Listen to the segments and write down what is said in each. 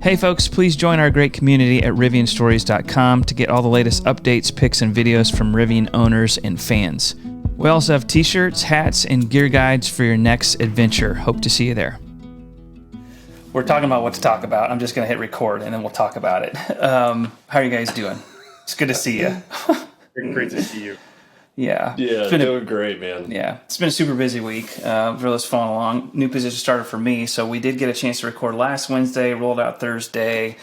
Hey folks, please join our great community at RivianStories.com to get all the latest updates, pics, and videos from Rivian owners and fans. We also have t-shirts, hats, and gear guides for your next adventure. Hope to see you there. We're talking about what to talk about. I'm just going to hit record and then we'll talk about it. How are you guys doing? It's good to see you. Great to see you. Yeah. Yeah, doing great, man. Yeah. It's been a super busy week for those following along. New position started for me, so we did get a chance to record last Wednesday, rolled out Thursday.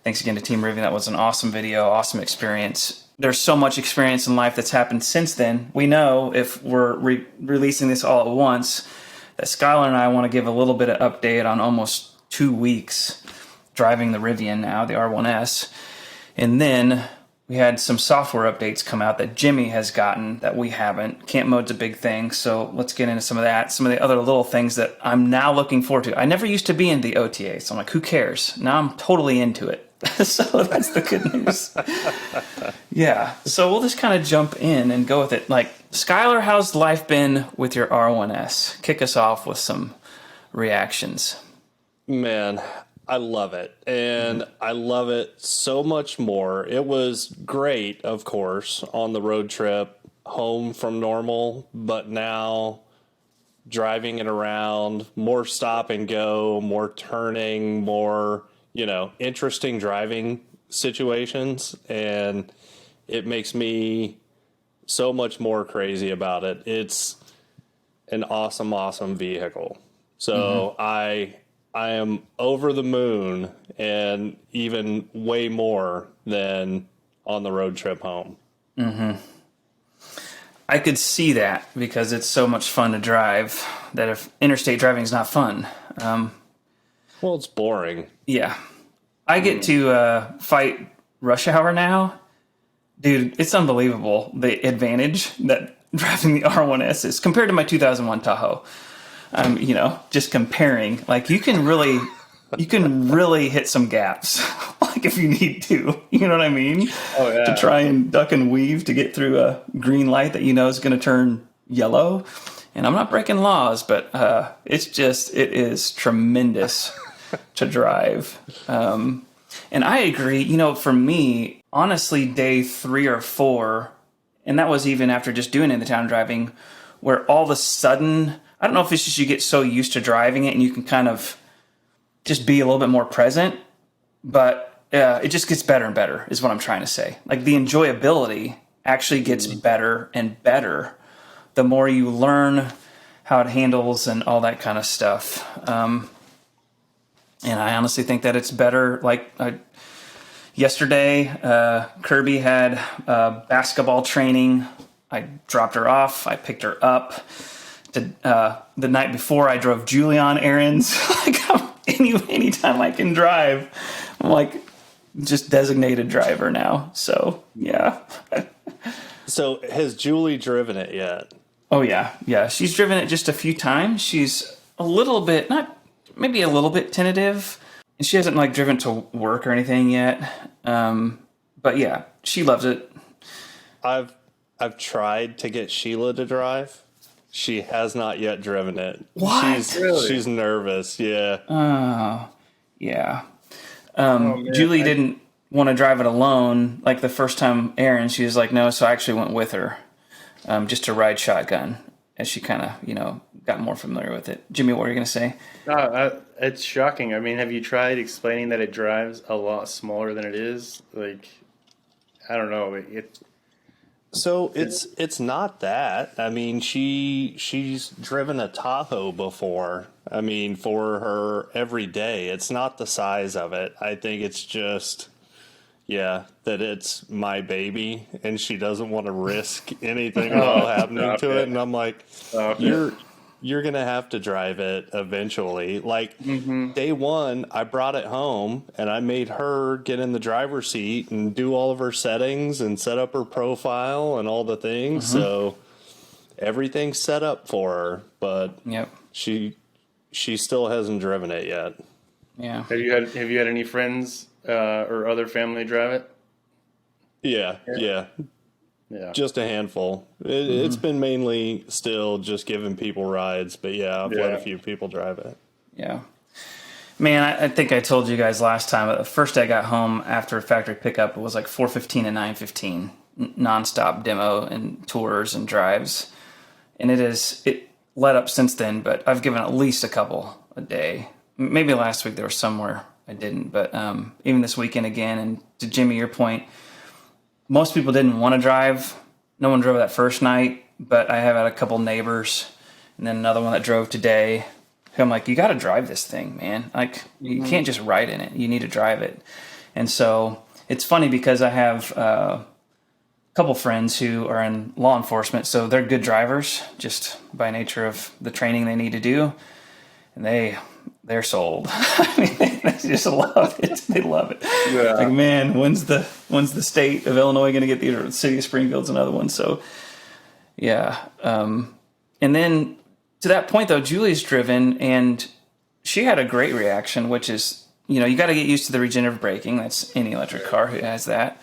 Thanks again to Team Rivian. That was an awesome video, awesome experience. There's so much experience in life that's happened since then. We know if we're releasing this all at once, that Skylar and I want to give a little bit of update on almost 2 weeks driving the Rivian now, the R1S. And then we had some software updates come out that Jimmy has gotten that we haven't. Camp mode's a big thing, so let's get into some of that. Some of the other little things that I'm now looking forward to. I never used to be in the OTA, so I'm like, who cares? Now I'm totally into it. So that's the good news. Yeah, so we'll just kind of jump in and go with it. Like, Skylar, how's life been with your R1S? Kick us off with some reactions. Man, I love it. And I love it so much more. It was great, of course, on the road trip home from normal, but now driving it around, more stop and go, more turning, more, interesting driving situations. And it makes me so much more crazy about it. It's an awesome, awesome vehicle. So I am over the moon and even way more than on the road trip home. Mm-hmm. I could see that because it's so much fun to drive that if interstate driving is not fun. Well, it's boring. Yeah. I get to fight rush hour now. Dude, it's unbelievable the advantage that driving the R1S is compared to my 2001 Tahoe. Just comparing, like you can really hit some gaps, like if you need to, you know what I mean? Oh yeah. To try and duck and weave to get through a green light that is going to turn yellow. And I'm not breaking laws, but it is tremendous to drive. And I agree, for me, honestly, day 3 or 4, and that was even after just doing in the town driving, where all of a sudden, I don't know if it's just you get so used to driving it and you can kind of just be a little bit more present, but it just gets better and better is what I'm trying to say. Like the enjoyability actually gets better and better the more you learn how it handles and all that kind of stuff. And I honestly think that it's better. Like yesterday, Kirby had basketball training. I dropped her off. I picked her up. The night before, I drove Julian errands. Like anytime I can drive, I'm like just designated driver now. So yeah. So has Julie driven it yet? Oh yeah. She's driven it just a few times. She's a little bit, maybe a little bit tentative, and she hasn't driven to work or anything yet. But yeah, she loves it. I've tried to get Sheila to drive. She has not yet driven it. What? She's nervous, yeah. Oh, yeah. Julie didn't want to drive it alone. Like the first time Erin, she was like, no, so I actually went with her just to ride shotgun as she kind of, got more familiar with it. Jimmy, what were you going to say? It's shocking. I mean, have you tried explaining that it drives a lot smaller than it is? Like, I don't know. So it's not that. I mean, she's driven a Tahoe before. I mean, for her every day. It's not the size of it. I think it's just, that it's my baby, and she doesn't want to risk anything happening to it. And I'm like, you're going to have to drive it eventually. Like, day 1, I brought it home, and I made her get in the driver's seat and do all of her settings and set up her profile and all the things. So everything's set up for her, but she still hasn't driven it yet. Yeah. Have you had any friends or other family drive it? Yeah. Just a handful. It's been mainly still just giving people rides, but I've let a few people drive it. Yeah. Man, I think I told you guys last time. The first day I got home after factory pickup, it was like 4:15 and 9:15, nonstop demo and tours and drives. And it let up since then, but I've given at least a couple a day. Maybe last week there was somewhere I didn't, but even this weekend again. And to Jimmy, your point, most people didn't want to drive. No one drove that first night, but I have had a couple neighbors, and then another one that drove today. I'm like, you got to drive this thing, man. Like, you can't just ride in it. You need to drive it. And so it's funny because I have a couple friends who are in law enforcement, so they're good drivers just by nature of the training they need to do. And they're sold. I mean, they just love it. They love it. Yeah. Like, man, when's the state of Illinois going to get the city of Springfield's another one? So, yeah. And then to that point, though, Julie's driven, and she had a great reaction, which is, you got to get used to the regenerative braking. That's any electric car who has that.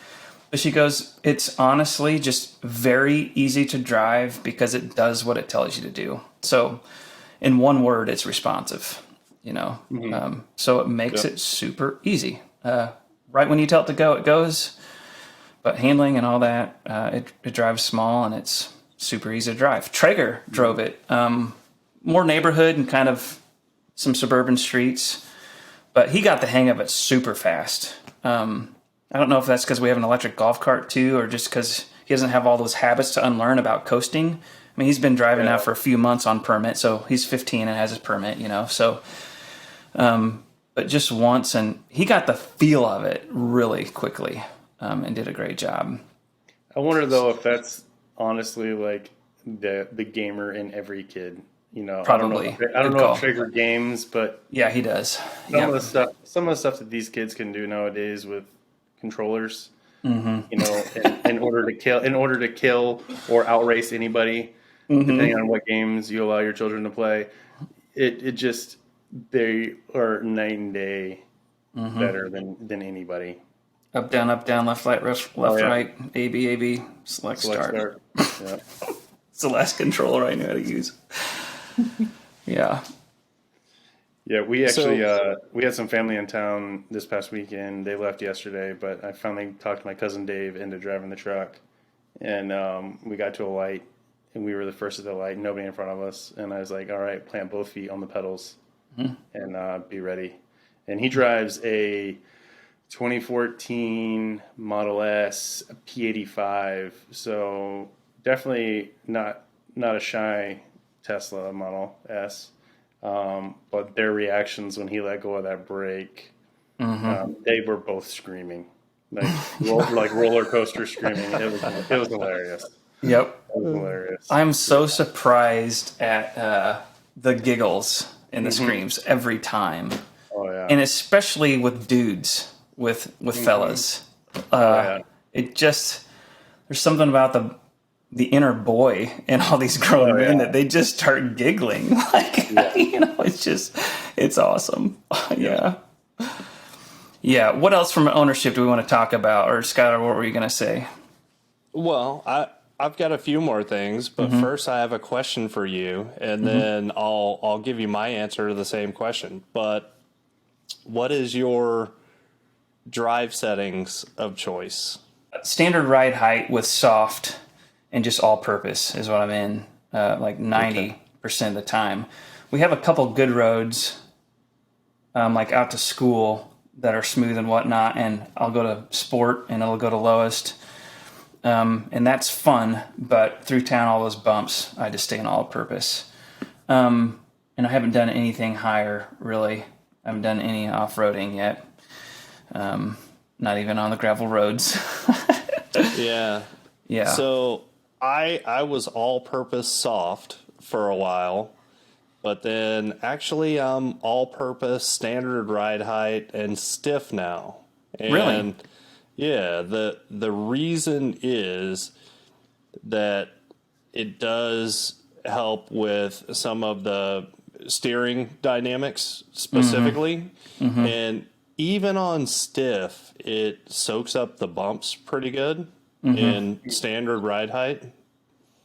But she goes, it's honestly just very easy to drive because it does what it tells you to do. So in one word, it's responsive, so it makes it super easy. Right when you tell it to go, it goes. But handling and all that, it drives small, and it's super easy to drive. Traeger drove it. More neighborhood and kind of some suburban streets, but he got the hang of it super fast. I don't know if that's because we have an electric golf cart too, or just because he doesn't have all those habits to unlearn about coasting. I mean, he's been driving now for a few months on permit, so he's 15 and has his permit, so, but just once, and he got the feel of it really quickly, and did a great job. I wonder though if that's honestly like the gamer in every kid. Probably. I don't know if Traeger games, but yeah, he does. Some of the stuff that these kids can do nowadays with controllers, in order to kill or outrace anybody, depending on what games you allow your children to play, they are night and day better than anybody. Up, down, left, right, right, A, B, select start. Yeah. It's the last controller I know how to use. Yeah. Yeah, we actually we had some family in town this past weekend. They left yesterday, but I finally talked my cousin Dave into driving the truck, and we got to a light, and we were the first at the light, nobody in front of us, and I was like, all right, plant both feet on the pedals and be ready. And he drives a 2014 Model S P85, so definitely not a shy Tesla Model S. But their reactions when he let go of that brake, they were both screaming, like roller coaster screaming. It was hilarious. Yep, it was hilarious. I'm so surprised at the giggles and the screams every time. Oh yeah, and especially with dudes, with fellas. It just, there's something about the inner boy in all these grown men that they just start giggling. It's awesome. Yeah. What else from ownership do we want to talk about? Or Skylar, what were you going to say? Well, I've got a few more things, but first I have a question for you, and then I'll give you my answer to the same question. But what is your drive settings of choice? Standard ride height with soft and just all purpose is what I'm in, like 90% of the time. We have a couple good roads, like out to school, that are smooth and whatnot, and I'll go to sport and it'll go to lowest. And that's fun, but through town, all those bumps, I just stay in all purpose. And I haven't done anything higher, really. I haven't done any off-roading yet. Not even on the gravel roads. Yeah. So I was all-purpose soft for a while, but then actually I'm all-purpose standard ride height and stiff now. And really? Yeah, the reason is that it does help with some of the steering dynamics specifically. And even on stiff, it soaks up the bumps pretty good in standard ride height.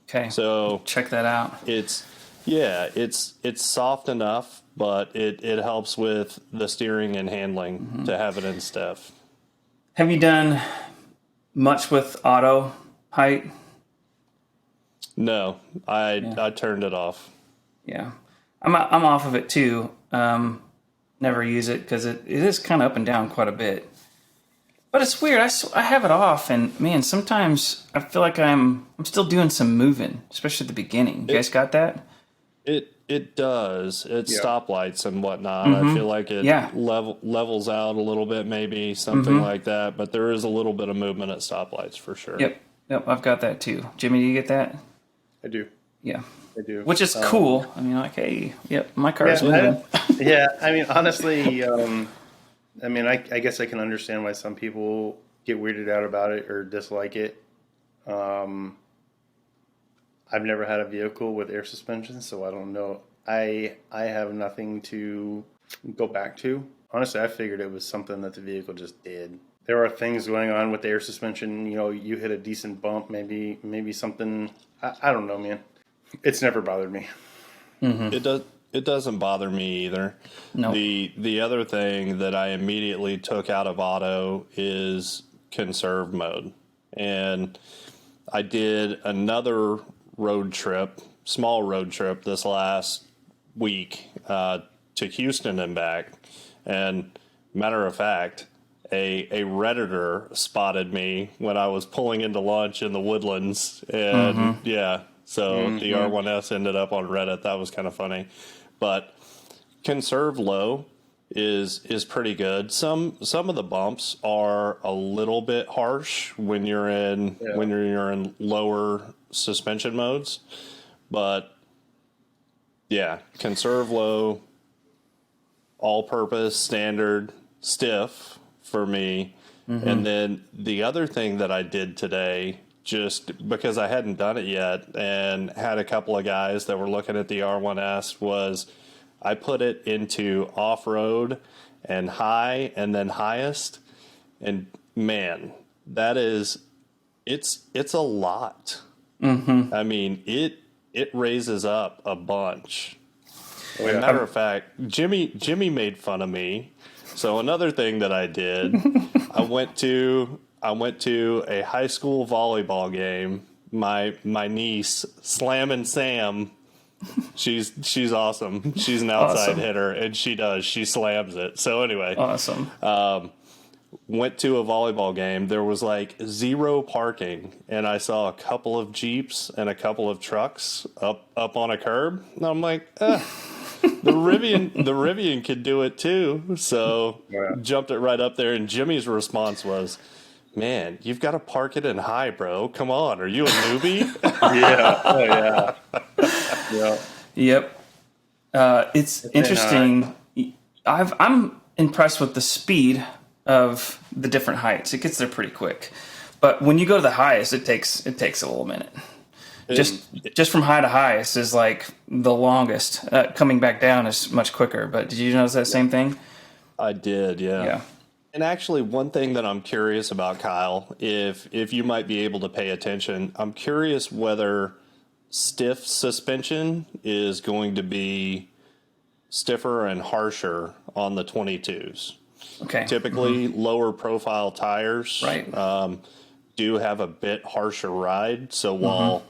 Okay. So check that out. It's soft enough but it helps with the steering and handling to have it in stiff. Have you done much with auto height? No, I turned it off. Yeah, I'm off of it too. Never use it because it is kind of up and down quite a bit. But it's weird. I have it off, and man, sometimes I feel like I'm still doing some moving, especially at the beginning. You guys got that? It does. It's Yeah. stoplights and whatnot. I feel like it levels out a little bit, maybe something like that. But there is a little bit of movement at stoplights for sure. Yep. I've got that too. Jimmy, do you get that? I do. Yeah. I do. Which is cool. I mean, like, hey, yep, my car's moving. I mean, honestly, I guess I can understand why some people get weirded out about it or dislike it. I've never had a vehicle with air suspension, so I don't know. I have nothing to go back to. Honestly, I figured it was something that the vehicle just did. There are things going on with the air suspension. You know, you hit a decent bump, maybe something. I don't know, man. It's never bothered me. It doesn't bother me either. No. The other thing that I immediately took out of auto is conserve mode. And I did another small road trip this last week to Houston and back. And matter of fact, a Redditor spotted me when I was pulling into lunch in the Woodlands. And so the R1S ended up on Reddit. That was kind of funny. But conserve low is pretty good. Some of the bumps are a little bit harsh when you're in lower suspension modes, but yeah, conserve low, all purpose, standard, stiff for me. And then the other thing that I did today, just because I hadn't done it yet and had a couple of guys that were looking at the R1S, was I put it into off-road and high and then highest. And man, it's a lot. I mean, it raises up a bunch. As a matter of fact, Jimmy made fun of me. So another thing that I did, I went to a high school volleyball game. My niece, Slammin' Sam, she's awesome. She's an outside hitter, and she slams it. So anyway, Awesome. went to a volleyball game. There was like zero parking, and I saw a couple of Jeeps and a couple of trucks up on a curb. And I'm like, the Rivian could do it too. So jumped it right up there, and Jimmy's response was, "Man, you've got to park it in high, bro. Come on, are you a newbie?" Yeah. Oh, yeah. Yeah. Yep. It's interesting. I'm impressed with the speed of the different heights. It gets there pretty quick. But when you go to the highest, it takes a little minute. Just from high to highest is like the longest. Coming back down is much quicker. But did you notice that same thing? I did, yeah. Yeah. And actually, one thing that I'm curious about, Kyle, if you might be able to pay attention, I'm curious whether stiff suspension is going to be stiffer and harsher on the 22s. Okay. Typically, lower profile tires do have a bit harsher ride. So while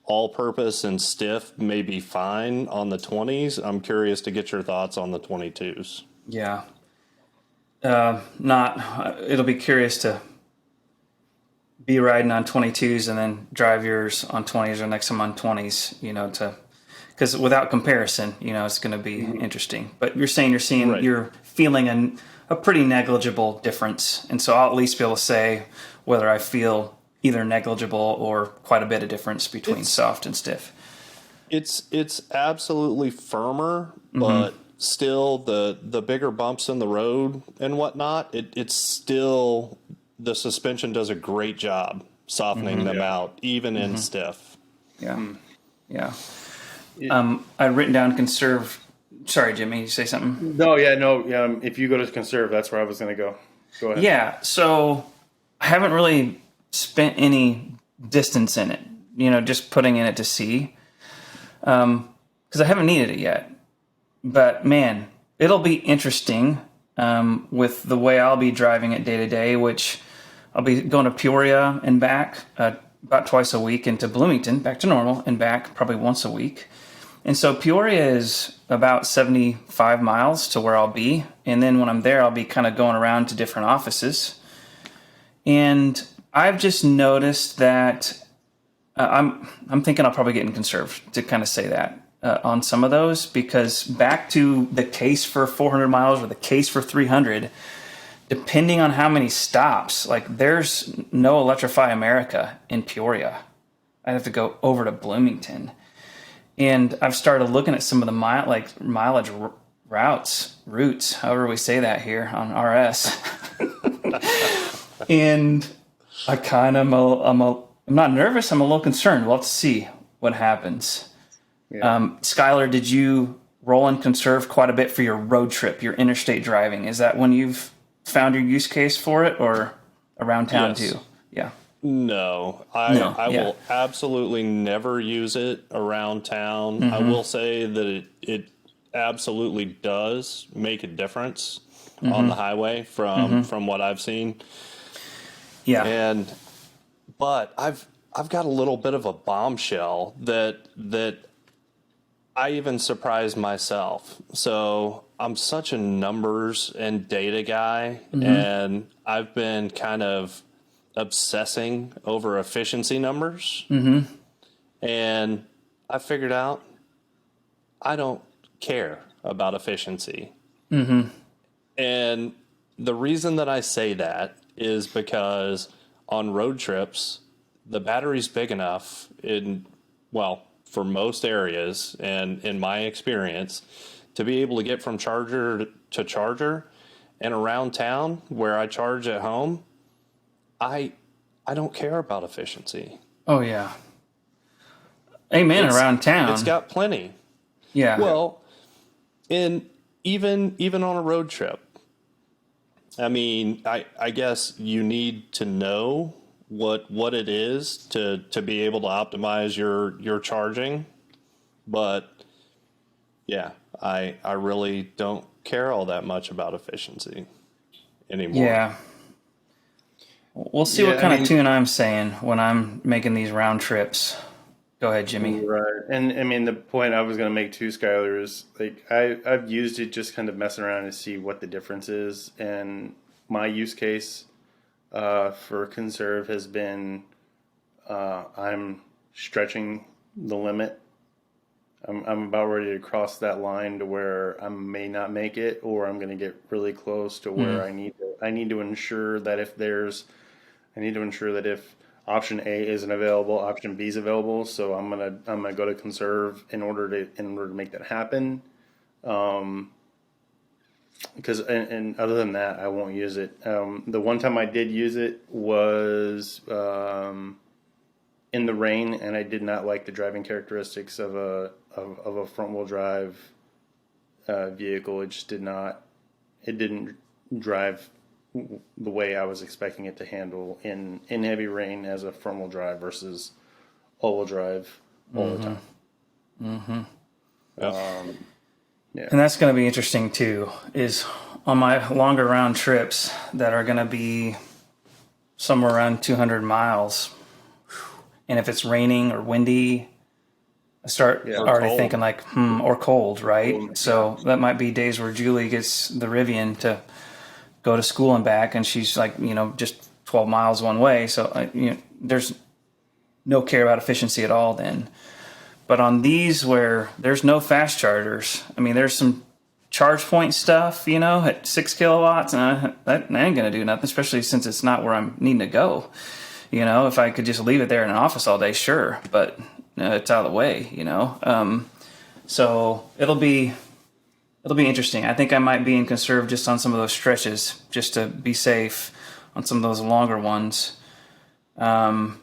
all-purpose and stiff may be fine on the 20s, I'm curious to get your thoughts on the 22s. Yeah. It'll be curious to be riding on 22s and then drive yours on 20s or next time on 20s, because without comparison, it's going to be interesting. But you're saying you're feeling a pretty negligible difference. And so I'll at least be able to say whether I feel either negligible or quite a bit of difference between soft and stiff. It's absolutely firmer, but still the bigger bumps in the road and whatnot, it's still, the suspension does a great job softening them out, even in stiff. Yeah. Yeah. I'd written down Conserve. Sorry, Jimmy, you say something? No. If you go to Conserve, that's where I was going to go. Go ahead. Yeah. So I haven't really spent any distance in it, just putting in it to see, because I haven't needed it yet. But man, it'll be interesting with the way I'll be driving it day to day, which I'll be going to Peoria and back about twice a week, into Bloomington, back to normal, and back probably once a week. And so Peoria is about 75 miles to where I'll be. And then when I'm there, I'll be kind of going around to different offices. And I've just noticed that I'm thinking I'll probably get in Conserve to kind of say that on some of those, because back to the case for 400 miles or the case for 300, depending on how many stops, like there's no Electrify America in Peoria. I'd have to go over to Bloomington. And I've started looking at some of the mileage routes, however we say that here on RS. And I kind of, I'm not nervous. I'm a little concerned. We'll have to see what happens. Yeah. Skylar, did you roll and Conserve quite a bit for your road trip, your interstate driving? Is that when you've found your use case for it, or around town too? Yeah. No, I will absolutely never use it around town. I will say that it absolutely does make a difference on the highway from what I've seen. Yeah. But I've got a little bit of a bombshell that I even surprised myself. So I'm such a numbers and data guy, and I've been kind of obsessing over efficiency numbers. And I figured out I don't care about efficiency. And the reason that I say that is because on road trips, the battery's big enough for most areas, and in my experience, to be able to get from charger to charger. And around town where I charge at home, I don't care about efficiency. Oh yeah. Amen. Around town, it's got plenty. Yeah. Well, and even on a road trip, I mean, I guess you need to know what it is to be able to optimize your charging. But yeah, I really don't care all that much about efficiency anymore. Yeah. We'll see what kind of tune I'm saying when I'm making these round trips. Go ahead, Jimmy. Right. And I mean, the point I was going to make too, Skylar, is like I've used it just kind of messing around to see what the difference is. And my use case for Conserve has been I'm stretching the limit. I'm about ready to cross that line to where I may not make it, or I'm going to get really close to where I need to ensure that if option A isn't available, option B is available. So I'm gonna go to Conserve in order to make that happen. Because and other than that, I won't use it. The one time I did use it was in the rain, and I did not like the driving characteristics of a front wheel drive vehicle. It just didn't drive the way I was expecting it to handle in heavy rain as a front wheel drive versus all wheel drive all the time. Yeah. And that's going to be interesting too, is on my longer round trips that are going to be somewhere around 200 miles. And if it's raining or windy, I start already thinking like, or cold, right? Cold. So that might be days where Julie gets the Rivian to go to school and back, and she's like, just 12 miles one way. So, there's no care about efficiency at all then. But on these where there's no fast chargers, I mean, there's some charge point stuff, at 6 kilowatts, and that ain't going to do nothing, especially since it's not where I'm needing to go. If I could just leave it there in an office all day, sure, but it's out of the way, So it'll be interesting. I think I might be in Conserve just on some of those stretches, just to be safe on some of those longer ones. And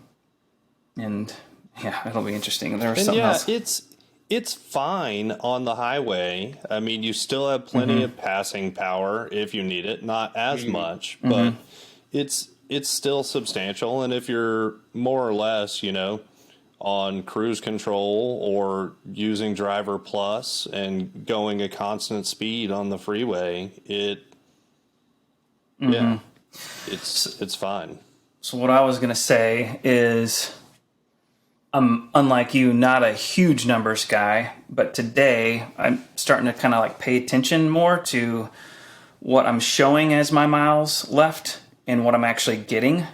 yeah, it'll be interesting. There was something else. It's fine on the highway. I mean, you still have plenty of passing power if you need it. Not as much, but it's still substantial. And if you're more or less, on cruise control or using driver plus and going a constant speed on the freeway, it's fine. So what I was going to say is, I'm, unlike you, not a huge numbers guy, but today I'm starting to kind of like pay attention more to what I'm showing as my miles left and what I'm actually getting.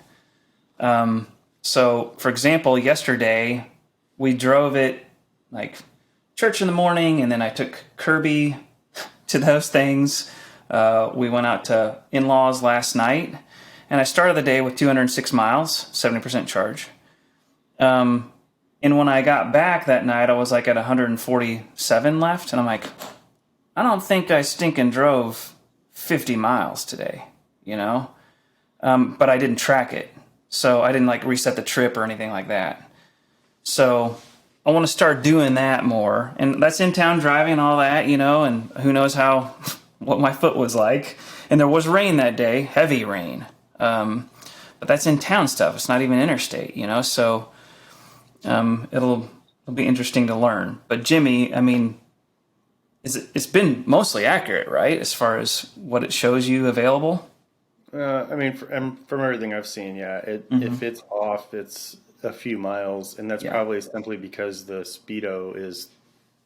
So, for example, yesterday we drove it like church in the morning, and then I took Kirby to those things. We went out to in-laws last night, and I started the day with 206 miles, 70% charge. And when I got back that night, I was like at 147 left, and I'm like, I don't think I stinking drove 50 miles today, you know? But I didn't track it. So I didn't like reset the trip or anything like that. So I want to start doing that more. And that's in town driving and all that, you know, and who knows what my foot was like. And there was rain that day, heavy rain. But that's in town stuff. It's not even interstate, you know, so it'll be interesting to learn. But Jimmy, I mean, it's been mostly accurate, right? As far as what it shows you available? I mean, from everything I've seen, yeah, if it's off, it's a few miles, and that's probably simply because the speedo is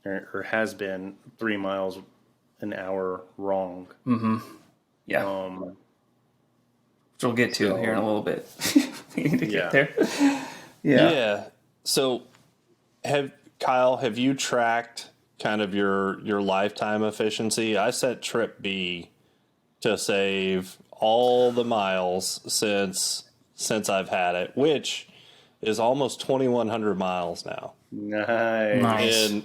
or has been 3 miles an hour wrong. Mm-hmm. Yeah. Which we'll get to here in a little bit. We need to get there. Yeah. So, Kyle, have you tracked kind of your lifetime efficiency? I set trip B to save all the miles since I've had it, which is almost 2,100 miles now. Nice.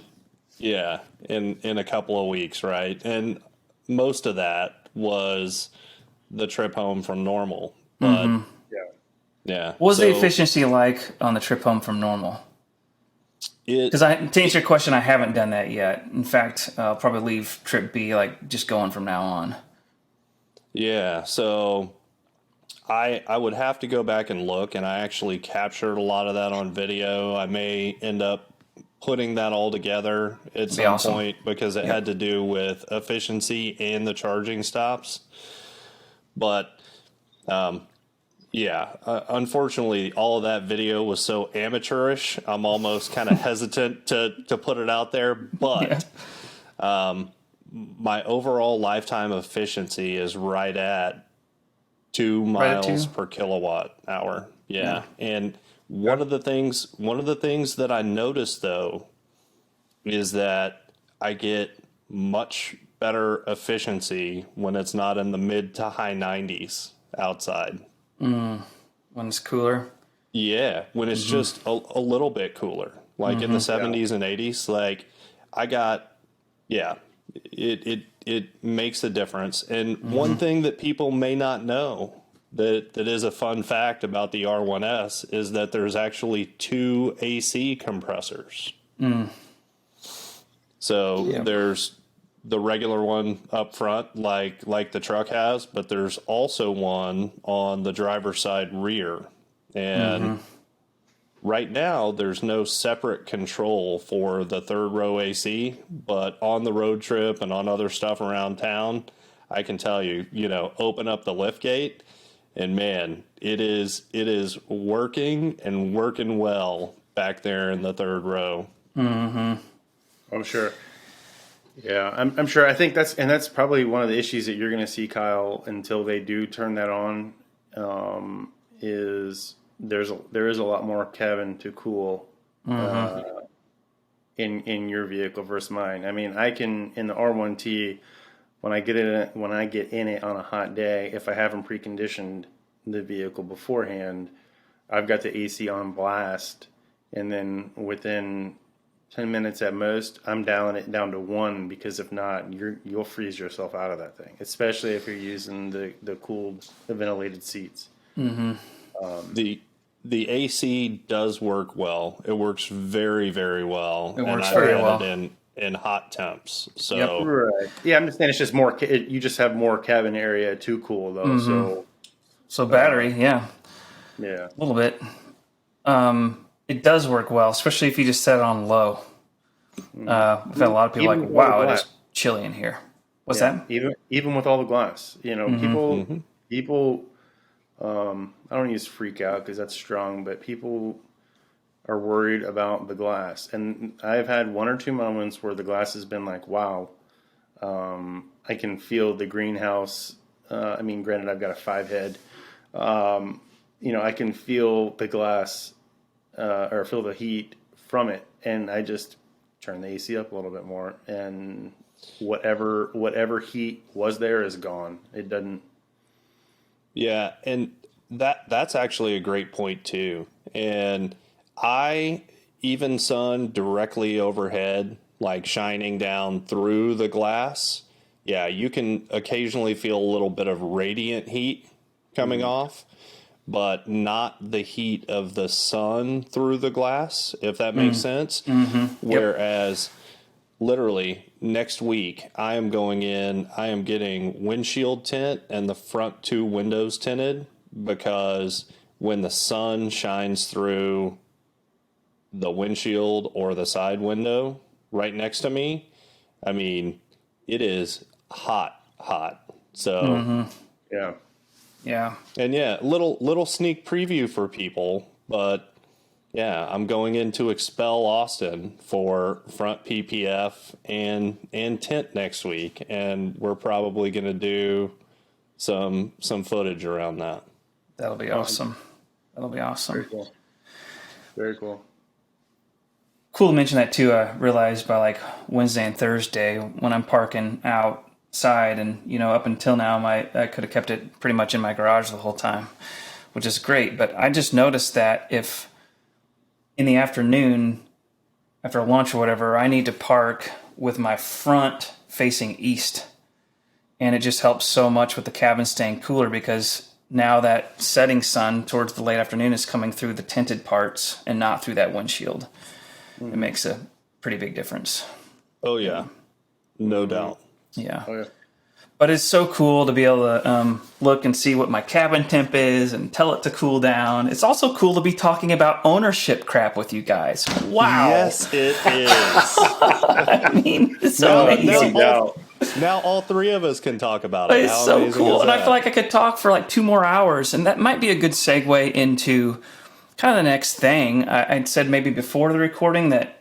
In a couple of weeks, right? And most of that was the trip home from Normal. But yeah. What was the efficiency like on the trip home from Normal? Because to answer your question, I haven't done that yet. In fact, I'll probably leave trip B like just going from now on. Yeah, so I would have to go back and look, and I actually captured a lot of that on video. I may end up putting that all together at some point because it had to do with efficiency and the charging stops. But unfortunately, all of that video was so amateurish, I'm almost kind of hesitant to put it out there. But my overall lifetime efficiency is right at 2 miles per kilowatt hour. Yeah. And one of the things that I noticed though is that I get much better efficiency when it's not in the mid to high 90s outside. When it's cooler. Yeah. When it's just a little bit cooler, like in the 70s and 80s, like I got, it makes a difference. And one thing that people may not know that is a fun fact about the R1S is that there's actually 2 AC compressors. So there's the regular one up front, like the truck has, but there's also one on the driver's side rear. And right now, there's no separate control for the third row AC, but on the road trip and on other stuff around town, I can tell you, open up the lift gate, and man, it is working and working well back there in the third row. I'm sure. Yeah, I'm sure. I think that's probably one of the issues that you're going to see, Kyle, until they do turn that on. Is there is a lot more cabin to cool in your vehicle versus mine. I mean, I can in the R1T when I get in it on a hot day, if I haven't preconditioned the vehicle beforehand, I've got the AC on blast, and then within 10 minutes at most, I'm dialing it down to 1 because if not, you'll freeze yourself out of that thing, especially if you're using the ventilated seats. The AC does work well. It works very, very well. It works very well in hot temps. So right. Yeah, I'm just saying it's just more. You just have more cabin area to cool though. So battery, a little bit. it does work well, especially if you just set it on low. We've had a lot of people Even like, with all the wow, it glass. is chilly in here. What's Yeah, that? even with all the glass, people. I don't use freak out because that's strong, but people are worried about the glass, and I've had one or two moments where the glass has been like, wow, I can feel the greenhouse. I mean, granted, I've got a 5 head. I can feel the glass or feel the heat from it, and I just turn the AC up a little bit more, and whatever heat was there is gone. It doesn't. Yeah, and that's actually a great point too. And I even sun directly overhead, like shining down through the glass. Yeah, you can occasionally feel a little bit of radiant heat coming off, but not the heat of the sun through the glass, if that makes sense. Whereas literally next week, I am getting windshield tint and the front two windows tinted, because when the sun shines through the windshield or the side window right next to me, I mean, it is hot, hot. So, Yeah. Yeah. and yeah, little sneak preview for people, but yeah, I'm going in to expel Austin for front PPF and tint next week, and we're probably going to do some footage around that. That'll be awesome. That'll be awesome. Very cool. Very cool. Cool to mention that too. I realized by like Wednesday and Thursday when I'm parking outside, and up until now I could have kept it pretty much in my garage the whole time, which is great. But I just noticed that if in the afternoon after lunch or whatever, I need to park with my front facing east, and it just helps so much with the cabin staying cooler, because now that setting sun towards the late afternoon is coming through the tinted parts and not through that windshield. It makes a pretty big difference. Oh yeah, no doubt. Yeah. Oh yeah. But it's so cool to be able to look and see what my cabin temp is and tell it to cool down. It's also cool to be talking about ownership crap with you guys. Wow. Yes, it is. I mean, it's so amazing. Now all three of us can talk about it. It's How so amazing cool. is And I that? feel like I could talk for like 2 more hours, and that might be a good segue into kind of the next thing. I'd said maybe before the recording that,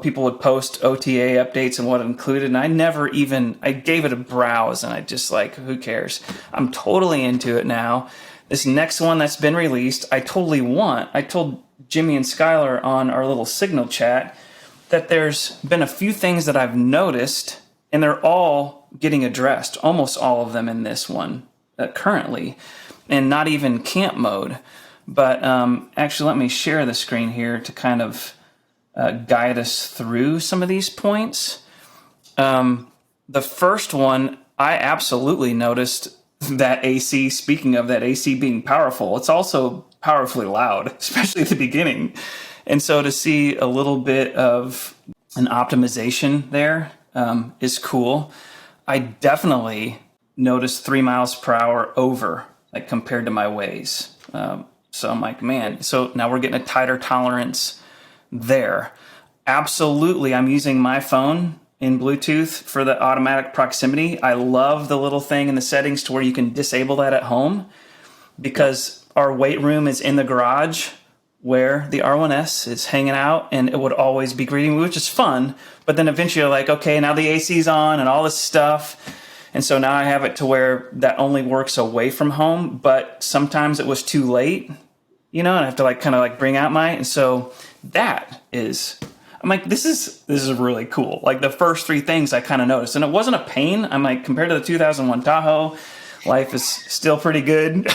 people would post OTA updates and what it included, and I gave it a browse, and I just like, who cares? I'm totally into it now. This next one that's been released, I totally want. I told Jimmy and Skylar on our little Signal chat that there's been a few things that I've noticed, and they're all getting addressed, almost all of them in this one currently, and not even camp mode. But actually, let me share the screen here to kind of guide us through some of these points. The first one, I absolutely noticed that AC, speaking of that AC being powerful, it's also powerfully loud, especially at the beginning. And so to see a little bit of an optimization there is cool. I definitely noticed 3 miles per hour over, like compared to my ways. So I'm like, man, so now we're getting a tighter tolerance there. Absolutely, I'm using my phone in Bluetooth for the automatic proximity. I love the little thing in the settings to where you can disable that at home, because our weight room is in the garage where the R1S is hanging out, and it would always be greeting me, which is fun. But then eventually you're like, okay, now the AC's on and all this stuff. And so now I have it to where that only works away from home, but sometimes it was too late, and I have to kind of bring out and so that is, I'm like, this is really cool. Like the first 3 things I kind of noticed, and it wasn't a pain. I'm like, compared to the 2001 Tahoe, life is still pretty good,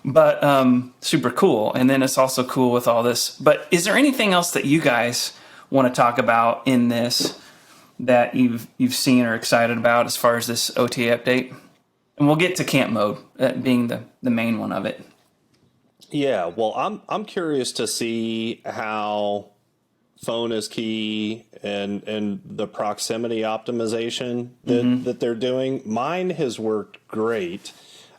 but super cool. And then it's also cool with all this. But is there anything else that you guys want to talk about in this that you've seen or excited about as far as this OTA update? And we'll get to camp mode, being the main one of it. Yeah, well, I'm curious to see how phone is key and the proximity optimization that they're doing. Mine has worked great.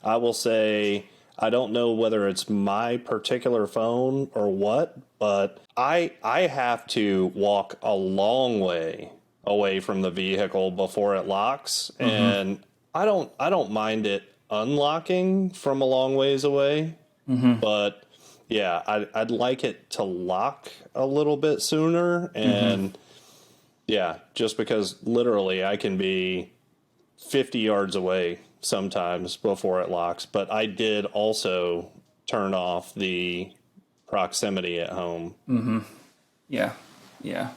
I will say I don't know whether it's my particular phone or what, but I have to walk a long way away from the vehicle before it locks, and I don't mind it unlocking from a long ways away, but yeah, I'd like it to lock a little bit sooner, and yeah, just because literally I can be 50 yards away sometimes before it locks, but I did also turn off the proximity at home. Yeah. Yeah.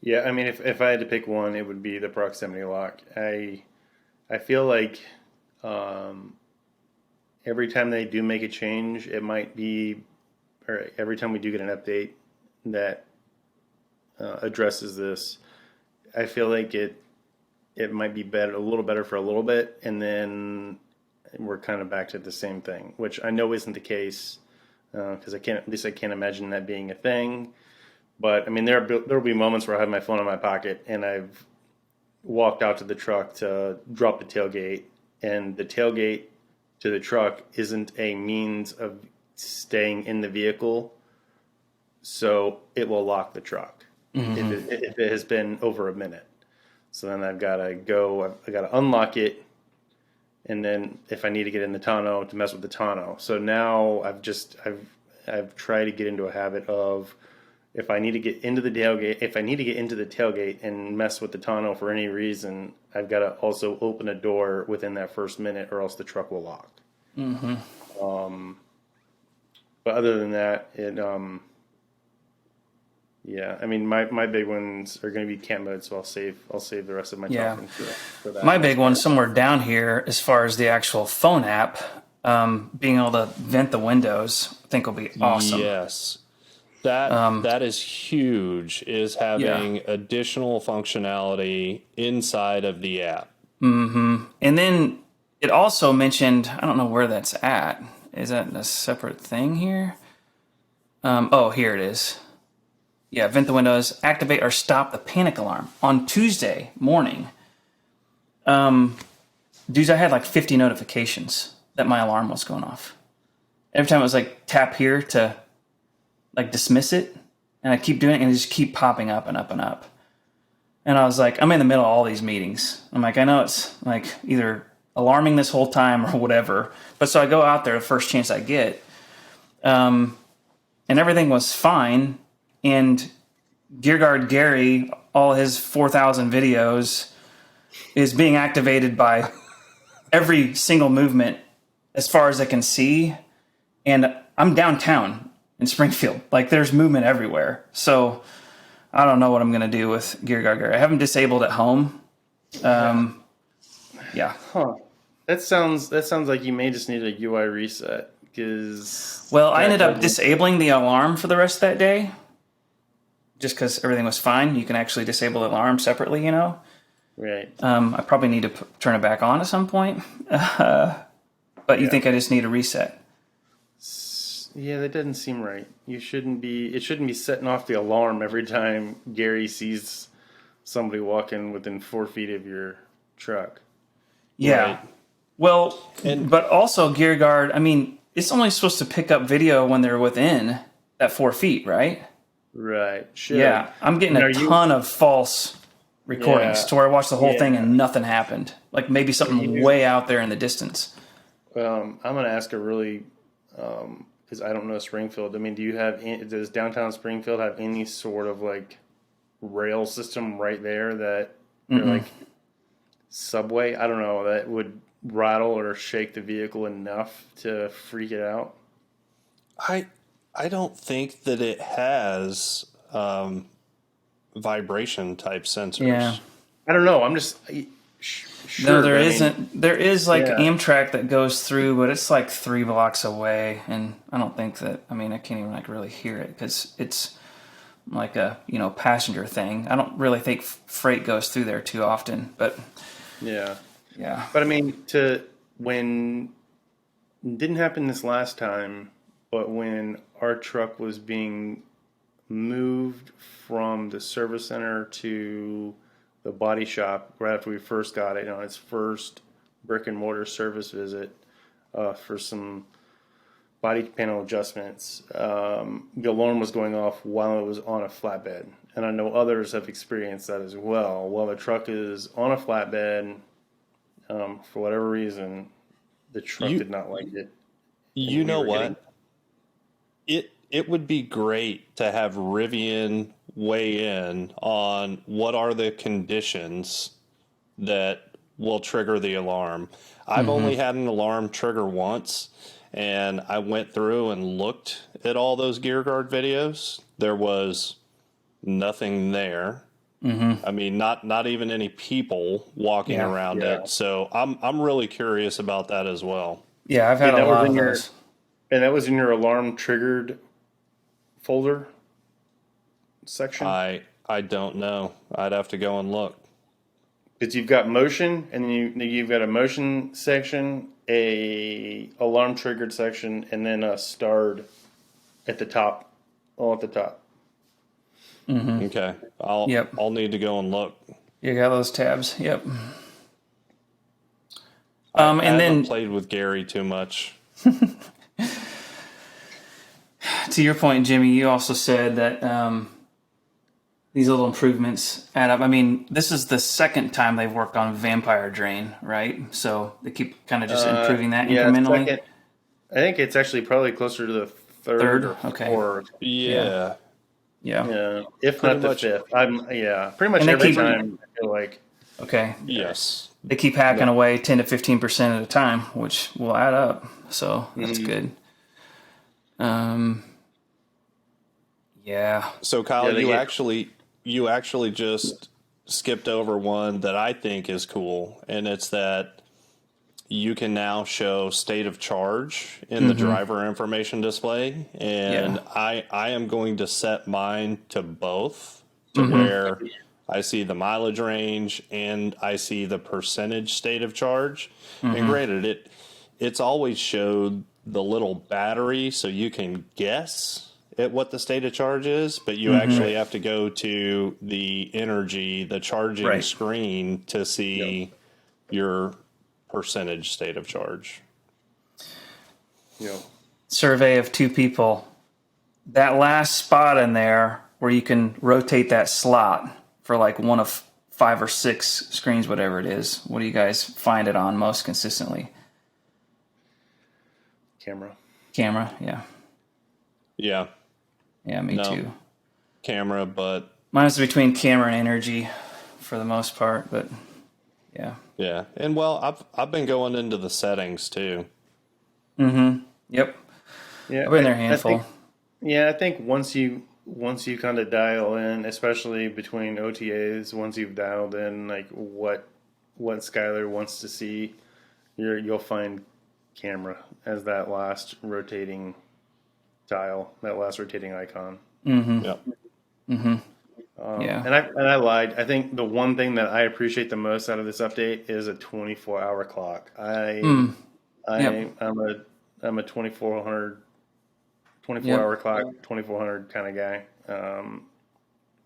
Yeah, I mean, if I had to pick one, it would be the proximity lock. I feel like every time they do make a change, it might be, or every time we do get an update that addresses this, I feel like it might be better, a little better for a little bit, and then we're kind of back to the same thing, which I know isn't the case, because at least I can't imagine that being a thing. But I mean, there'll be moments where I have my phone in my pocket and I've walked out to the truck to drop the tailgate, and the tailgate to the truck isn't a means of staying in the vehicle, so it will lock the truck if it has been over a minute. So then I've got to unlock it, and then if I need to get in the tonneau, to mess with the tonneau. So now I've tried to get into a habit of, if I need to get into the tailgate and mess with the tonneau for any reason, I've got to also open a door within that first minute, or else the truck will lock. But other than that, yeah, I mean, my big ones are going to be camp mode, so I'll save the rest of my talking for that. My big one somewhere down here, as far as the actual phone app, being able to vent the windows, I think will be awesome. Yes. That is huge, is having additional functionality inside of the app. And then it also mentioned, I don't know where that's at. Is that a separate thing here? Here it is. Yeah, vent the windows, activate or stop the panic alarm. On Tuesday morning, dudes, I had like 50 notifications that my alarm was going off. Every time it was like tap here to like dismiss it, and I keep doing it, and it just keep popping up and up and up. And I was like, I'm in the middle of all these meetings. I'm like, I know it's like either alarming this whole time or whatever. But so I go out there the first chance I get, and everything was fine. And GearGuard Gary, all his 4,000 videos, is being activated by every single movement as far as I can see. And I'm downtown in Springfield. Like, there's movement everywhere. So I don't know what I'm going to do with GearGuard Gary. I have him disabled at home. Yeah. Huh. That sounds like you may just need a UI reset, because... Well, I ended up disabling the alarm for the rest of that day. Just because everything was fine. You can actually disable the alarm separately, you know? Right. I probably need to turn it back on at some point. But you think I just need a reset? Yeah, that doesn't seem right. It shouldn't be setting off the alarm every time Gary sees somebody walking within 4 feet of your truck. Yeah. Right. Well, but also GearGuard, I mean, it's only supposed to pick up video when they're within that 4 feet, right? Right. Sure. Yeah. I'm getting a ton of false recordings to where I watched the whole thing and nothing happened. Like maybe something way out there in the distance. I'm going to ask a really, because I don't know Springfield. I mean, does downtown Springfield have any sort of like rail system right there that, or like subway, I don't know, that would rattle or shake the vehicle enough to freak it out? I don't think that it has vibration type sensors. Yeah. I don't know. I'm just sure. No, there isn't. There is like Amtrak that goes through, but it's like 3 blocks away, and I don't think that. I mean, I can't even like really hear it because it's like a passenger thing. I don't really think freight goes through there too often, but yeah. But I mean, when it didn't happen this last time, but when our truck was being moved from the service center to the body shop right after we first got it on its first brick and mortar service visit for some body panel adjustments. The alarm was going off while it was on a flatbed. And I know others have experienced that as well. While the truck is on a flatbed, for whatever reason, the truck did not like it. You know what? It would be great to have Rivian weigh in on what are the conditions that will trigger the alarm. I've only had an alarm trigger once, and I went through and looked at all those gear guard videos. There was nothing there. I mean, not even any people walking around it. So I'm really curious about that as well. Yeah, I've had a lot of those. And that was in your alarm triggered folder section? I don't know. I'd have to go and look. Because you've got motion, and then you've got a motion section, a alarm triggered section, and then a starred at the top, all at the top. Okay, I'll need to go and look. You got those tabs. Yep. I and haven't then played with Gary too much. to your point, Jimmy, you also said that these little improvements add up. I mean, this is the second time they've worked on Vampire Drain, right? So they keep kind of just improving that incrementally. Second. I think it's actually probably closer to the third or fourth. Yeah. Yeah, if not the fifth. Pretty much And every time I feel like. Okay. Yes. They keep hacking away 10 to 15% at a time, which will add up. So that's good. Yeah. So Kyle, you actually just skipped over one that I think is cool, and it's that you can now show state of charge in the driver information display, and I am going to set mine to both, to where I see the mileage range and I see the percentage state of charge. And granted, it's always showed the little battery, so you can guess at what the state of charge is, but you actually have to go to the energy, the charging screen to see your percentage state of charge. Survey of two people. That last spot in there where you can rotate that slot for like one of 5 or 6 screens, whatever it is. What do you guys find it on most consistently? Camera, yeah. Yeah. Yeah, me too. Camera, but mine's between camera and energy for the most part, but yeah. Yeah. And well, I've been going into the settings too. Yep. Yeah, I've been there a handful. I think once you kind of dial in, especially between OTAs, once you've dialed in like what Skylar wants to see, you'll find camera as that last rotating dial, that last rotating icon. Yep. And I lied. I think the one thing that I appreciate the most out of this update is a 24-hour clock. I'm a 24-hour clock, 2400 kind of guy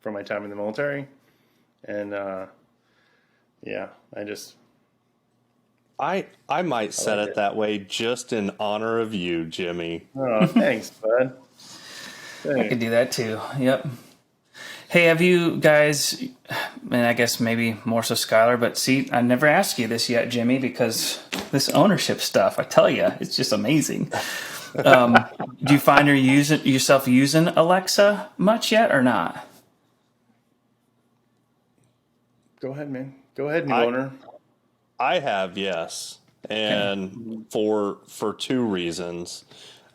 for my time in the military, and I might set it that way just in honor of you, Jimmy. Oh, thanks, bud. I could do that too. Yep. Hey, have you guys, and I guess maybe more so Skylar, but see, I never asked you this yet, Jimmy, because this ownership stuff, I tell you, it's just amazing. Do you find yourself using Alexa much yet or not? Go ahead, man. Go ahead, new owner. I have, yes. And for 2 reasons.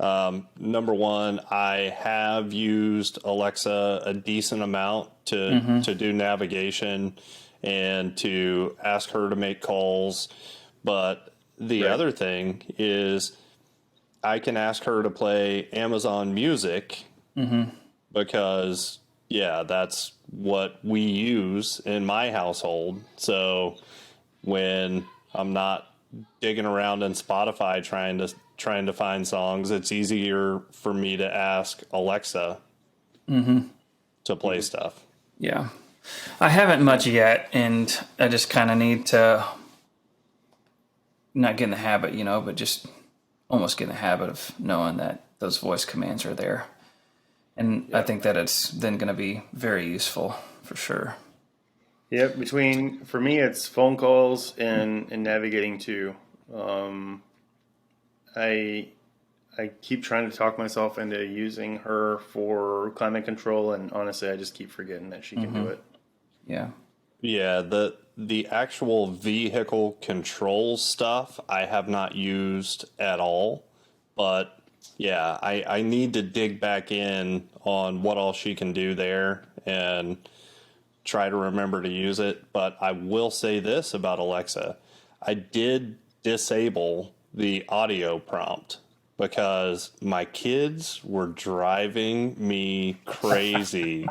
Number one, I have used Alexa a decent amount to do navigation and to ask her to make calls. But the other thing is I can ask her to play Amazon Music because, that's what we use in my household. So when I'm not digging around in Spotify trying to find songs, it's easier for me to ask Alexa to play stuff. Yeah. I haven't much yet, and I just kind of need to not get in the habit, but just almost get in the habit of knowing that those voice commands are there. And I think that it's then going to be very useful for sure. Yeah, for me, it's phone calls and navigating too. I keep trying to talk myself into using her for climate control, and honestly, I just keep forgetting that she can do it. Yeah. Yeah, the actual vehicle control stuff I have not used at all, but yeah, I need to dig back in on what all she can do there and try to remember to use it. But I will say this about Alexa. I did disable the audio prompt because my kids were driving me crazy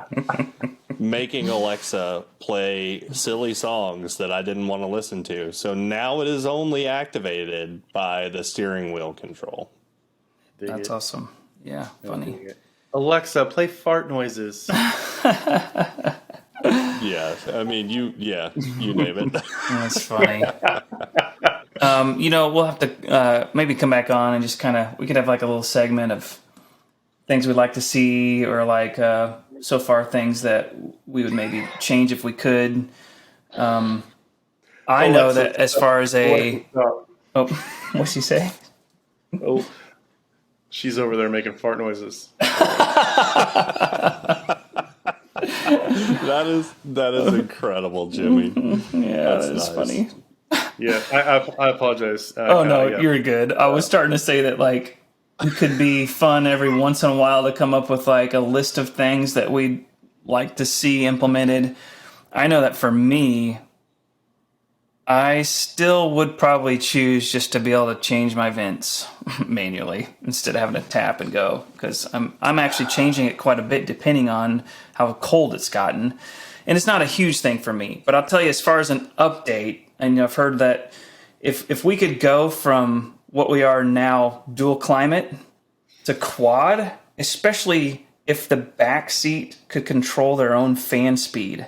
making Alexa play silly songs that I didn't want to listen to. So now it is only activated by the steering wheel control. That's awesome. Yeah, funny. Alexa, play fart noises. Yeah, I mean, you name it. That's funny. We'll have to maybe come back on and just we could have like a little segment of things we'd like to see, or like so far things that we would maybe change if we could. I know that as far as what's she say? Oh, she's over there making fart noises. That is incredible, Jimmy. Yeah, that's nice. Funny. Yeah, I apologize. You're good. I was starting to say that like it could be fun every once in a while to come up with like a list of things that we'd like to see implemented. I know that for me, I still would probably choose just to be able to change my vents manually instead of having to tap and go, because I'm actually changing it quite a bit depending on how cold it's gotten. And it's not a huge thing for me, but I'll tell you, as far as an update, and I've heard that if we could go from what we are now, dual climate, to quad, especially if the back seat could control their own fan speed,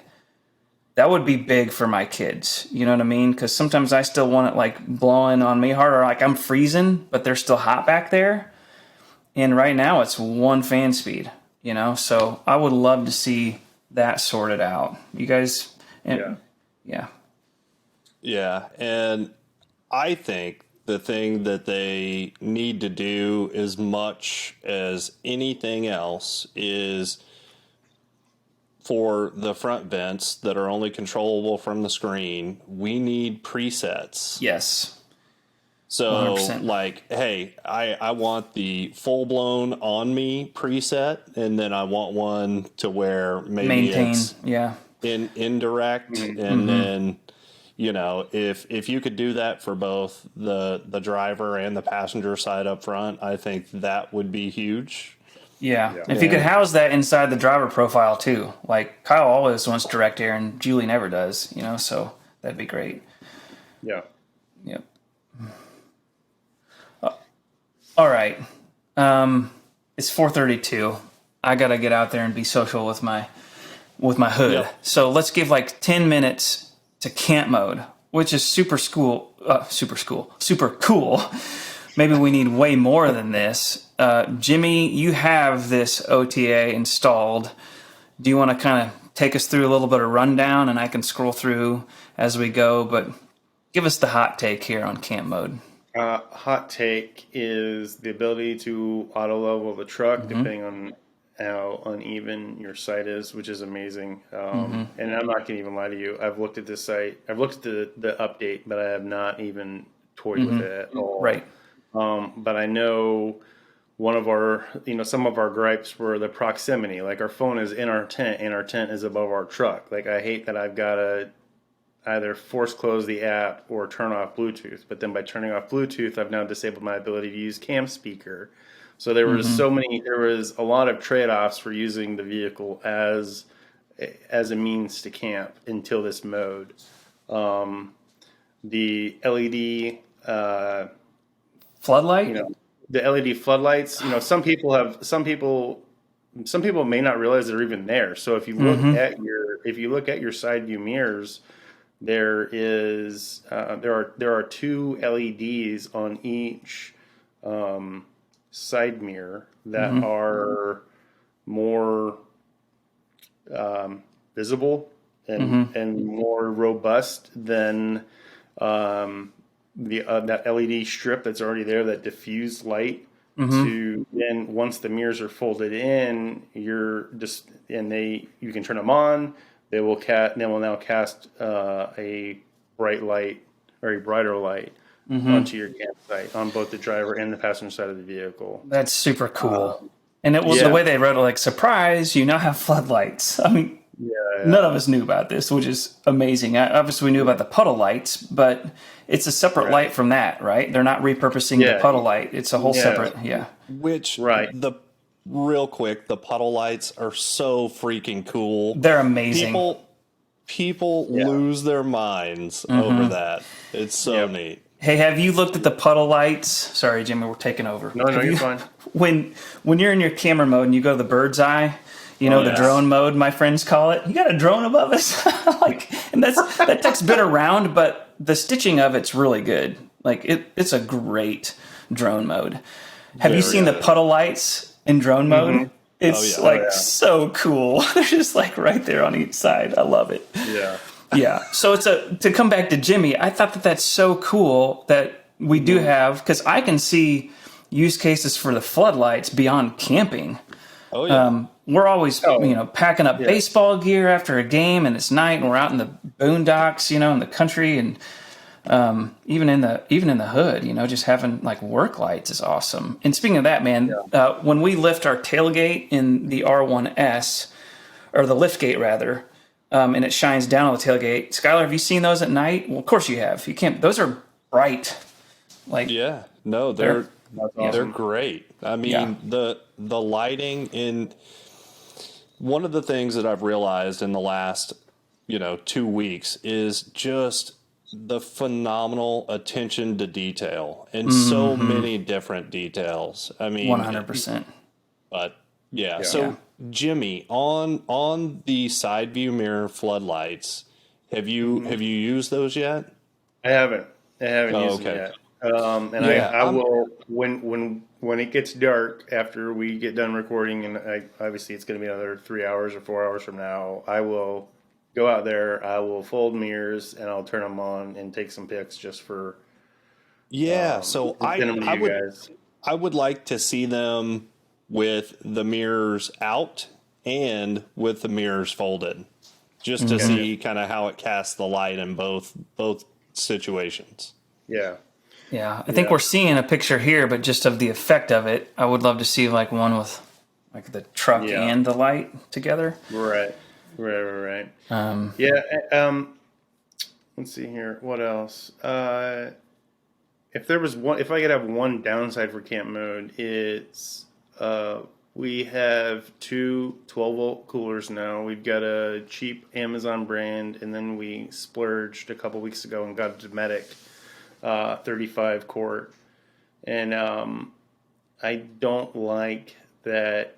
that would be big for my kids. You know what I mean? Because sometimes I still want it like blowing on me hard, or like I'm freezing, but they're still hot back there. And right now it's one fan speed, So I would love to see that sorted out. You guys? Yeah. Yeah, and I think the thing that they need to do, as much as anything else, is for the front vents that are only controllable from the screen, we need presets. Yes. So 100%. like, hey, I want the full-blown on me preset, and then I want one to where maybe it's indirect, and then if you could do that for both the driver and the passenger side up front, I think that would be huge. Yeah. If you could house that inside the driver profile too. Like Kyle always wants direct air and Julie never does, so that'd be great. Yeah. Yep. All right. It's 4:32. I got to get out there and be social with my hood. Yep. So let's give like 10 minutes to camp mode, which is super cool. Maybe we need way more than this. Jimmy, you have this OTA installed. Do you want to kind of take us through a little bit of rundown, and I can scroll through as we go, but give us the hot take here on camp mode. Hot take is the ability to auto level the truck depending on how uneven your site is, which is amazing. And I'm not going to even lie to you. I've looked at this site. I've looked at the update, but I have not even toyed with it at all. Right. But I know one of our, some of our gripes were the proximity. Like our phone is in our tent and our tent is above our truck. Like I hate that I've got to either force close the app or turn off Bluetooth. But then by turning off Bluetooth, I've now disabled my ability to use cam speaker. So there was there was a lot of trade-offs for using the vehicle as a means to camp until this mode. The LED floodlight, the LED floodlights. Some people may not realize they're even there. So if you look at your side view mirrors, there are two LEDs on each side mirror that are more visible and more robust than that LED strip that's already there, that diffused light. To then, once the mirrors are folded in, you can turn them on. They will now cast a bright light, or a brighter light, onto your campsite on both the driver and the passenger side of the vehicle. That's super cool. And it was the way they wrote it, like, surprise, you now have floodlights. I mean, none of us knew about this, which is amazing. Obviously, we knew about the puddle lights, but it's a separate light from that, right? They're not repurposing the puddle light. It's a whole separate, Real quick, the puddle lights are so freaking cool. They're amazing. People lose their minds over that. It's so neat. Hey, have you looked at the puddle lights? Sorry, Jimmy, we're taking over. No, you're fine. When you're in your camera mode and you go to the bird's eye, the drone mode, my friends call it. You got a drone above us, and that tech's been around, but the stitching of it's really good. Like it's a great drone mode. Have you seen the puddle lights in drone mode? It's so cool. They're just like right there on each side. I love it. Yeah. Yeah. So to come back to Jimmy, I thought that's so cool that we do have, because I can see use cases for the floodlights beyond camping. Oh yeah. We're always, packing up baseball gear after a game, and it's night, and we're out in the boondocks, in the country, and even in the hood, just having like work lights is awesome. And speaking of that, man, when we lift our tailgate in the R1S, or the lift gate rather, and it shines down on the tailgate. Skylar, have you seen those at night? Well, of course you have. You can't. Those are bright. They're great. I mean, the lighting in. One of the things that I've realized in the last, 2 weeks is just the phenomenal attention to detail and so many different details. I mean, 100%. But so Jimmy, on the side view mirror floodlights, have you used those yet? I haven't used them yet. I will when it gets dark after we get done recording, and obviously it's going to be another 3 hours or 4 hours from now. I will go out there. I will fold mirrors and I'll turn them on and take some pics just for. So I would like to see them with the mirrors out and with the mirrors folded, just to see kind of how it casts the light in both situations. Yeah. Yeah, I think we're seeing a picture here, but just of the effect of it. I would love to see like one with like the truck and the light together. Right. Let's see here. What else? If I could have one downside for camp mode, it's we have two 12-volt coolers now. We've got a cheap Amazon brand, and then we splurged a couple weeks ago and got a Dometic 35 quart. And I don't like that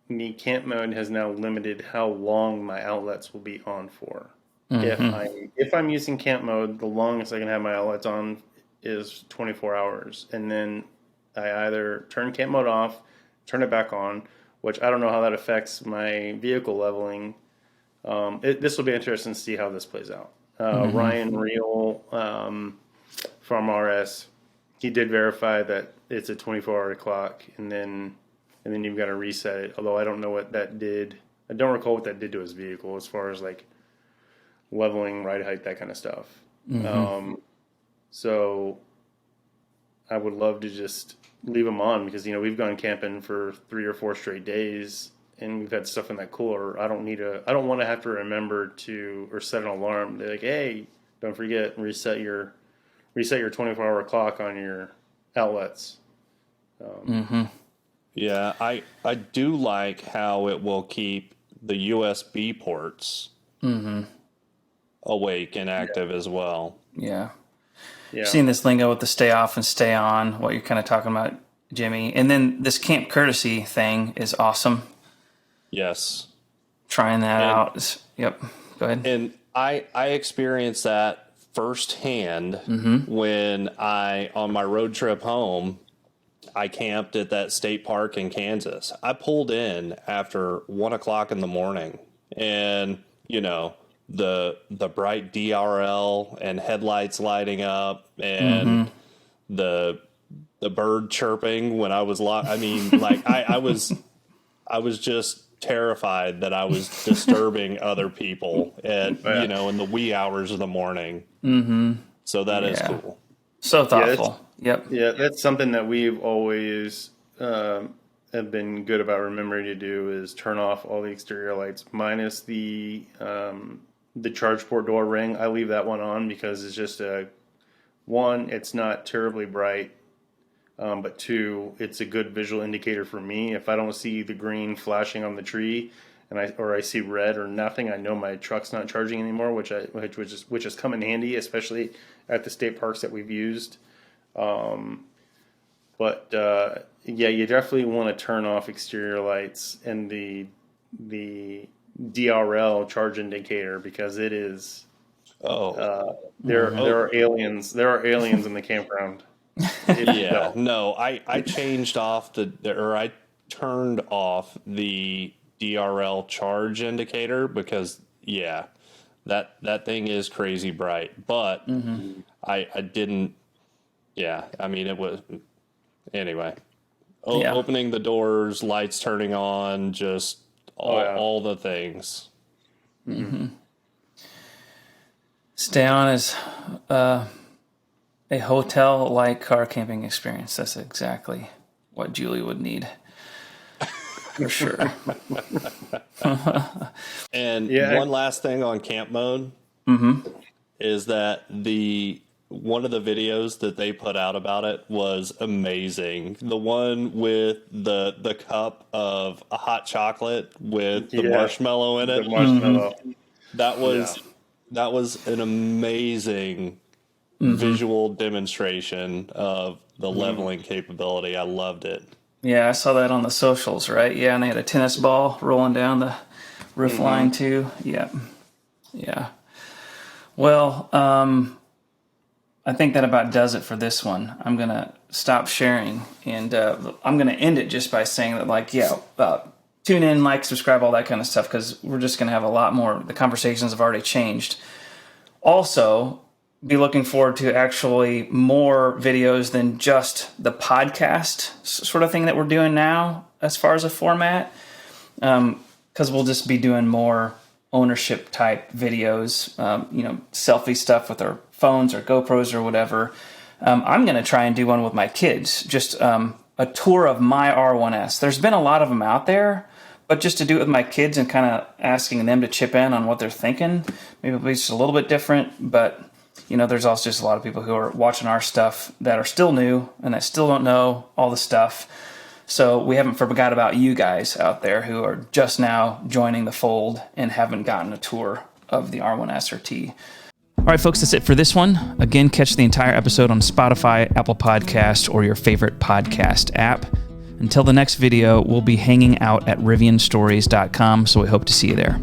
the camp mode has now limited how long my outlets will be on for. If I'm using camp mode, the longest I can have my outlets on is 24 hours. And then I either turn camp mode off, turn it back on, which I don't know how that affects my vehicle leveling. This will be interesting to see how this plays out. Ryan Reel from RS, he did verify that it's a 24-hour clock, and then you've got to reset it. Although I don't know what that did. I don't recall what that did to his vehicle as far as like leveling, ride height, that kind of stuff. So I would love to just leave them on, because we've gone camping for 3 or 4 straight days and we've had stuff in that cooler. I don't want to have to remember or set an alarm. They're like, hey, don't forget, reset your 24-hour clock on your outlets. Yeah, I do like how it will keep the USB ports awake and active as well. Yeah. I've seen this lingo with the stay off and stay on, what you're kind of talking about, Jimmy. And then this camp courtesy thing is awesome. Yes. Trying that out. Yep. Go ahead. And I experienced that firsthand when on my road trip home, I camped at that state park in Kansas. I pulled in after 1:00 in the morning, and the bright DRL and headlights lighting up, and the bird chirping when I was I was just terrified that I was disturbing other people in the wee hours of the morning. So that is cool. So thoughtful. Yep. Yeah, that's something that we've always have been good about remembering to do is turn off all the exterior lights minus the charge port door ring. I leave that one on because it's just one, it's not terribly bright. But two, it's a good visual indicator for me. If I don't see the green flashing on the tree, or I see red or nothing, I know my truck's not charging anymore, which has come in handy, especially at the state parks that we've used. You definitely want to turn off exterior lights and the DRL charge indicator because it is. There are aliens. There are aliens in the campground. I changed off I turned off the DRL charge indicator because that thing is crazy bright, but I didn't. Yeah, I mean it was anyway. Opening the doors, lights turning on, just all the things. Stay on is a hotel-like car camping experience. That's exactly what Julie would need. For sure. And one last thing on camp mode is that one of the videos that they put out about it was amazing. The one with the cup of a hot chocolate with the marshmallow in it. The marshmallow. That was an amazing visual demonstration of the leveling capability. I loved it. Yeah, I saw that on the socials, right? Yeah, and they had a tennis ball rolling down the roof line too. Yeah. Well, I think that about does it for this one. I'm going to stop sharing, and I'm going to end it just by saying that, tune in, subscribe, all that kind of stuff, because we're just going to have a lot more. The conversations have already changed. Also, be looking forward to actually more videos than just the podcast sort of thing that we're doing now as far as a format, because we'll just be doing more ownership type videos, selfie stuff with our phones or GoPros or whatever. I'm going to try and do one with my kids, just a tour of my R1S. There's been a lot of them out there, but just to do it with my kids and kind of asking them to chip in on what they're thinking, maybe it'll be just a little bit different, but there's also just a lot of people who are watching our stuff that are still new and that still don't know all the stuff. So we haven't forgot about you guys out there who are just now joining the fold and haven't gotten a tour of the R1S or T. All right, folks, that's it for this one. Again, catch the entire episode on Spotify, Apple Podcasts, or your favorite podcast app. Until the next video, we'll be hanging out at rivianstories.com, so we hope to see you there.